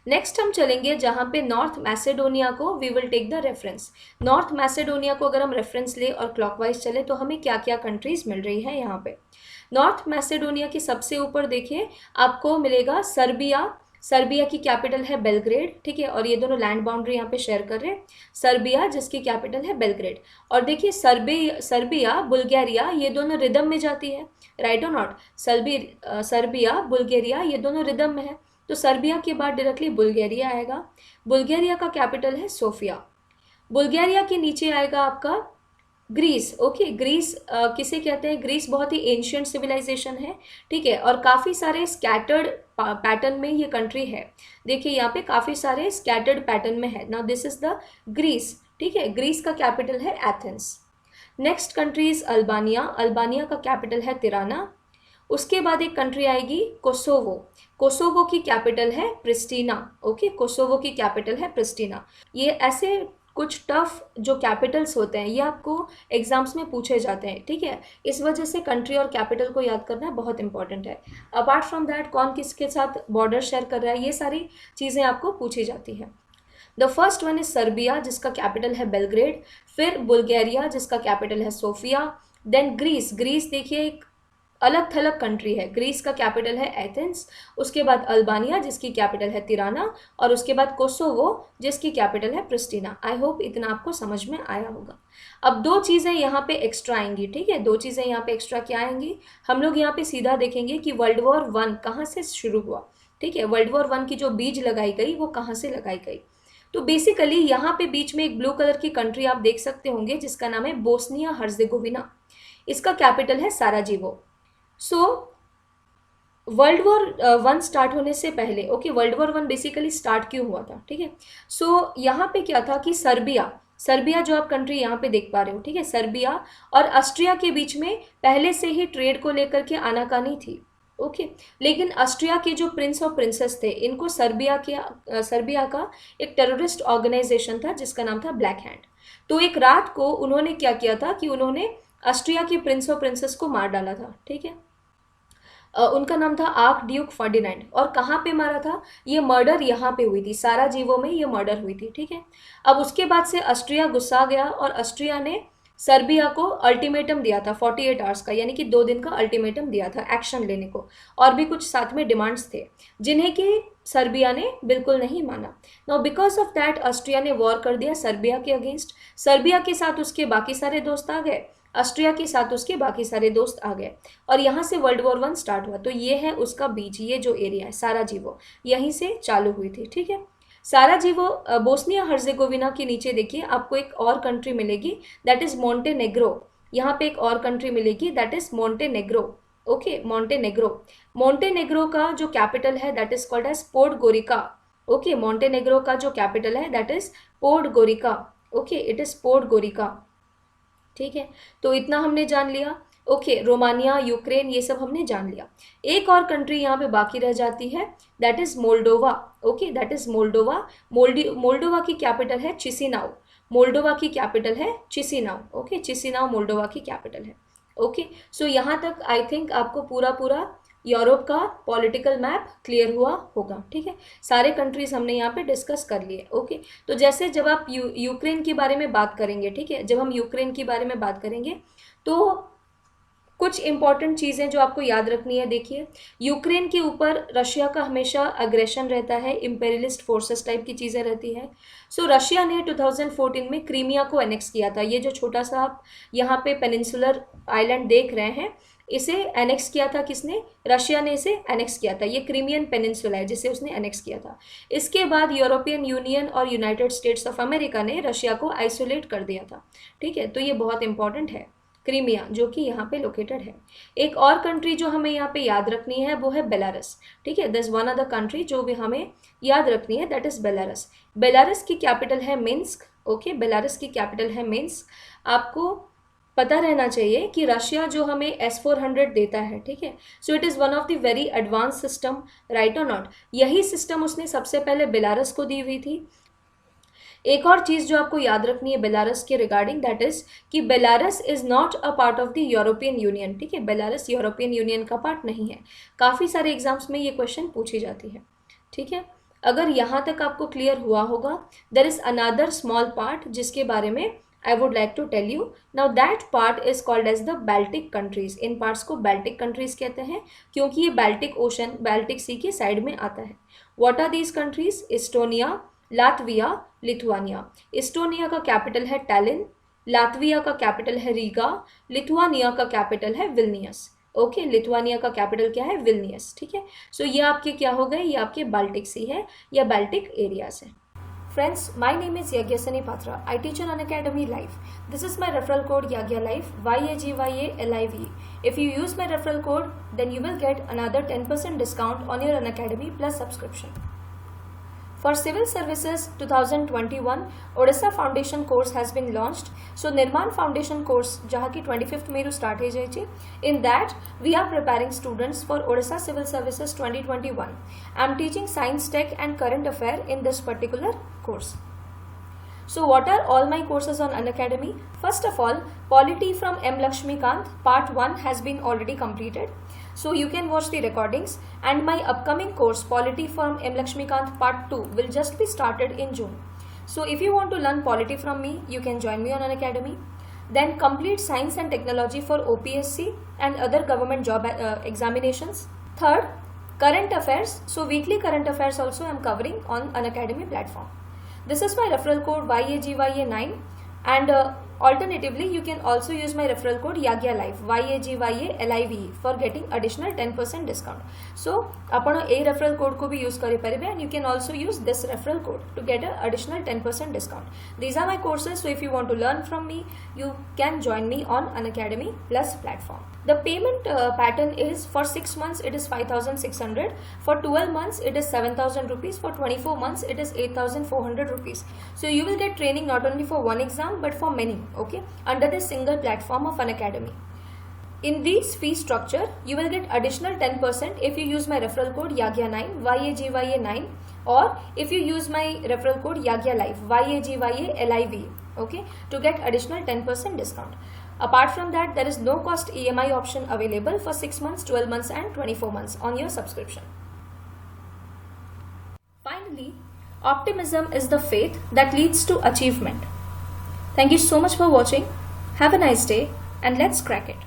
Next हम चलेंगे जहाँ पे नॉर्थ मैसेडोनिया को we will take the reference. North Macedonia को अगर हम रेफरेंस ले और क्लॉकवाइज चले तो हमें क्या क्या कंट्रीज मिल रही है यहाँ पे। नॉर्थ मैसेडोनिया के सबसे ऊपर देखिए आपको मिलेगा सर्बिया। सर्बिया की कैपिटल है बेलग्रेड, ठीक है, और ये दोनों लैंड बाउंड्री यहाँ पे शेयर कर रहे हैं। सर्बिया जिसकी कैपिटल है बेलग्रेड। और देखिए सर्बिया बुल्गारिया ये दोनों रिदम में जाती है, राइट और नॉट। सर्बिया बुल्गारिया ये दोनों रिदम में है, तो सर्बिया के बाद डायरेक्टली बुल्गारिया आएगा। बुल्गारिया का कैपिटल है सोफिया। बुल्गारिया के नीचे आएगा आपका ग्रीस। ओके, ग्रीस किसे कहते हैं? ग्रीस बहुत ही एंशियंट सिविलाइजेशन है, ठीक है, और काफ़ी सारे स्कैटर्ड पैटर्न में ये कंट्री है। देखिए यहाँ पे काफ़ी सारे स्कैटर्ड पैटर्न में है। Now this is the Greece, ठीक है। ग्रीस का कैपिटल है Athens. Next country is Albania. Albania का कैपिटल है तिराना। उसके बाद एक कंट्री आएगी कोसोवो। कोसोवो की कैपिटल है प्रिस्टीना। ओके, कोसोवो की कैपिटल है प्रिस्टीना। ये ऐसे कुछ टफ जो कैपिटल्स होते हैं ये आपको एग्जाम्स में पूछे जाते हैं, ठीक है। इस वजह से कंट्री और कैपिटल को याद करना बहुत इंपॉर्टेंट है। अपार्ट फ्रॉम दैट कौन किसके साथ बॉर्डर शेयर कर रहा है ये सारी चीज़ें आपको पूछी जाती हैं। The first one is Serbia जिसका कैपिटल है बेलग्रेड, फिर बुल्गारिया जिसका कैपिटल है सोफिया, देन ग्रीस। ग्रीस देखिए एक अलग थलग कंट्री है। ग्रीस का कैपिटल है एथेंस। उसके बाद अल्बानिया जिसकी कैपिटल है तिराना, और उसके बाद कोसोवो जिसकी कैपिटल है प्रिस्टीना। आई होप इतना आपको समझ में आया होगा। अब दो चीज़ें यहाँ पे एक्स्ट्रा आएंगी, ठीक है। दो चीज़ें यहाँ पे एक्स्ट्रा क्या आएंगी, हम लोग यहाँ पे सीधा देखेंगे कि वर्ल्ड वॉर 1 कहाँ से शुरू हुआ, ठीक है। वर्ल्ड वॉर 1 की जो बीज लगाई गई वो कहाँ से लगाई गई। तो बेसिकली यहाँ पे बीच में एक ब्लू कलर की कंट्री आप देख सकते होंगे जिसका नाम है बोस्निया हर्जेगोविना। इसका कैपिटल है साराजीवो। सो वर्ल्ड वॉर 1 स्टार्ट होने से पहले, okay, world war 1 basically start क्यों हुआ था, ठीक है। सो यहाँ पे क्या था कि सर्बिया जो आप कंट्री यहाँ पे देख पा रहे हो, ठीक है, सर्बिया और ऑस्ट्रिया के बीच में पहले से ही ट्रेड को लेकर के आनाकानी थी, ओके। लेकिन ऑस्ट्रिया के जो प्रिंस और प्रिंसेस थे इनको सर्बिया का एक टेररिस्ट ऑर्गेनाइजेशन था जिसका नाम था ब्लैक हैंड। तो एक रात को उन्होंने क्या किया था कि उन्होंने ऑस्ट्रिया के प्रिंस और प्रिंसेस को मार डाला था, ठीक है। उनका नाम था आर्क ड्यूक फर्डिनेंड। और कहाँ पे मारा था? ये मर्डर यहाँ पे हुई थी, साराजीवो में ये मर्डर हुई थी, ठीक है। अब उसके बाद से ऑस्ट्रिया गुस्सा गया और ऑस्ट्रिया ने सर्बिया को अल्टीमेटम दिया था 48 आवर्स का, यानी कि 2 दिन का अल्टीमेटम दिया था एक्शन लेने को, और भी कुछ साथ में डिमांड्स थे जिन्हें कि सर्बिया ने बिल्कुल नहीं माना। Now because of that Austria ने वॉर कर दिया सर्बिया के अगेंस्ट। सर्बिया के साथ उसके बाकी सारे दोस्त आ गए, ऑस्ट्रिया के साथ उसके बाकी सारे दोस्त आ गए, और यहाँ से वर्ल्ड वॉर 1 स्टार्ट हुआ। तो ये है उसका बीच, ये जो एरिया है साराजीवो, यहीं से चालू हुई थी, ठीक है। साराजीवो बोस्निया हर्जेगोविना के नीचे देखिए आपको एक और कंट्री मिलेगी, दैट इज मोंटेनेग्रो। यहाँ पे एक और कंट्री मिलेगी that is Montenegro, okay, Montenegro. Montenegro का जो कैपिटल है that is called as Podgorica, okay. Montenegro का जो कैपिटल है that is Podgorica, okay, it is Podgorica, ठीक है। तो इतना हमने जान लिया, ओके। रोमानिया, यूक्रेन, ये सब हमने जान लिया। एक और कंट्री यहाँ पे बाकी रह जाती है that is Moldova, okay, that is Moldova. Moldova की कैपिटल है चिसिनाउ। मोल्डोवा की कैपिटल है चिसिनाउ, ओके, चिसिनाउ मोल्डोवा की कैपिटल है, ओके। सो यहाँ तक आई थिंक आपको पूरा यूरोप का पॉलिटिकल मैप क्लियर हुआ होगा, ठीक है। सारे कंट्रीज हमने यहाँ पे डिस्कस कर लिए, ओके। तो जैसे जब आप यूक्रेन के बारे में बात करेंगे, ठीक है, जब हम यूक्रेन के बारे में बात करेंगे तो कुछ इंपॉर्टेंट चीज़ें जो आपको याद रखनी है। देखिए यूक्रेन के ऊपर रशिया का हमेशा अग्रेशन रहता है, इम्पेरियलिस्ट फोर्सेस टाइप की चीज़ें रहती हैं। सो रशिया ने 2014 में क्रीमिया को एनेक्स किया था। ये जो छोटा सा आप यहाँ पे पेनिनसुलर आइलैंड देख रहे हैं, इसे एनेक्स किया था किसने? रशिया ने इसे एनेक्स किया था। ये क्रीमियन पेनिनसुला है जिसे उसने एनेक्स किया था। इसके बाद यूरोपियन यूनियन और यूनाइटेड स्टेट्स ऑफ अमेरिका ने रशिया को आइसोलेट कर दिया था, ठीक है। तो ये बहुत इंपॉर्टेंट है, क्रीमिया जो कि यहाँ पे लोकेटेड है। एक और कंट्री जो हमें यहाँ पे याद रखनी है वो है बेलारस, ठीक है। This one of the country जो भी हमें याद रखनी है दैट इज बेलारस। बेलारस की कैपिटल है मिन्स्क, ओके, बेलारस की कैपिटल है मिन्स्क। आपको पता रहना चाहिए कि रशिया जो हमें S-400 देता है, ठीक है, so it is one of the very advance system, right और नॉट। यही सिस्टम उसने सबसे पहले बेलारस को दी हुई थी। एक और चीज़ जो आपको याद रखनी है बेलारस के रिगार्डिंग दैट इज कि Belarus is not a part of the European union, ठीक है। बेलारस यूरोपियन यूनियन का पार्ट नहीं है। काफ़ी सारे एग्जाम्स में ये क्वेश्चन पूछी जाती है, ठीक है। अगर यहाँ तक आपको क्लियर हुआ होगा, there is another small part जिसके बारे में I would like to tell you. Now that part is called as the Baltic countries. In parts को Baltic countries कहते हैं क्योंकि ये Baltic Ocean, Baltic Sea के साइड में आता है. What are these countries? Estonia, Latvia, Lithuania. Estonia का कैपिटल है टैलिन, लातविया का कैपिटल है रीगा, लिथुआनिया का कैपिटल है विल्नियस. ओके, लिथुआनिया का कैपिटल क्या है? विल्नियस. ठीक है, सो ये आपके क्या हो गए? ये आपके बाल्टिक सी है या बाल्टिक एरियाज है. Friends, my name is Yagyasani Patra. I teach on Unacademy Live. This is my referral code Yagya Live, YAGYALIVE. If you use my referral code, then you will get another 10% discount on your Unacademy Plus subscription. For Civil Services 2021, Odisha Foundation course has been launched. So Nirman Foundation course, जहाँ की 25th में start हो जाएगी. In that, we are preparing students for Odisha Civil Services 2021. I am teaching Science, Tech and Current Affair in this particular course. So what are all my courses on Unacademy? First of all, Polity from M. Lakshmikant Part 1 has been already completed. So you can watch the recordings, and my upcoming course Polity from M. Lakshmikant Part 2 will just be started in June. So if you want to learn polity from me, you can join me on Unacademy. Then complete Science and Technology for OPSC and other government job examinations. Third, Current Affairs. So weekly current affairs also I am covering on Unacademy platform. This is my referral code YAGYA9, and alternatively you can also use my referral code Yagya Live, YAGYALIVE, for getting additional 10% discount. So आपण ए referral code को भी use करी परिबे, and you can also use this referral code to get an additional 10% discount. These are my courses, so if you want to learn from me, you can join me on Unacademy Plus platform. The payment pattern is for 6 months it is 5,600, for 12 months it is 7,000 rupees, for 24 months it is 8,400 rupees. So you will get training not only for one exam but for many, okay, under this single platform of Unacademy. In this fee structure, you will get additional 10% if you use my referral code YAGYA9, YAGYA9, or if you use my referral code Yagya Live, YAGYALIVE, okay, to get additional 10% discount. Apart from that, there is no cost EMI option available for 6 months, 12 months and 24 months on your subscription. Finally, optimism is the faith that leads to achievement. Thank you so much for watching. Have a nice day and let's crack it.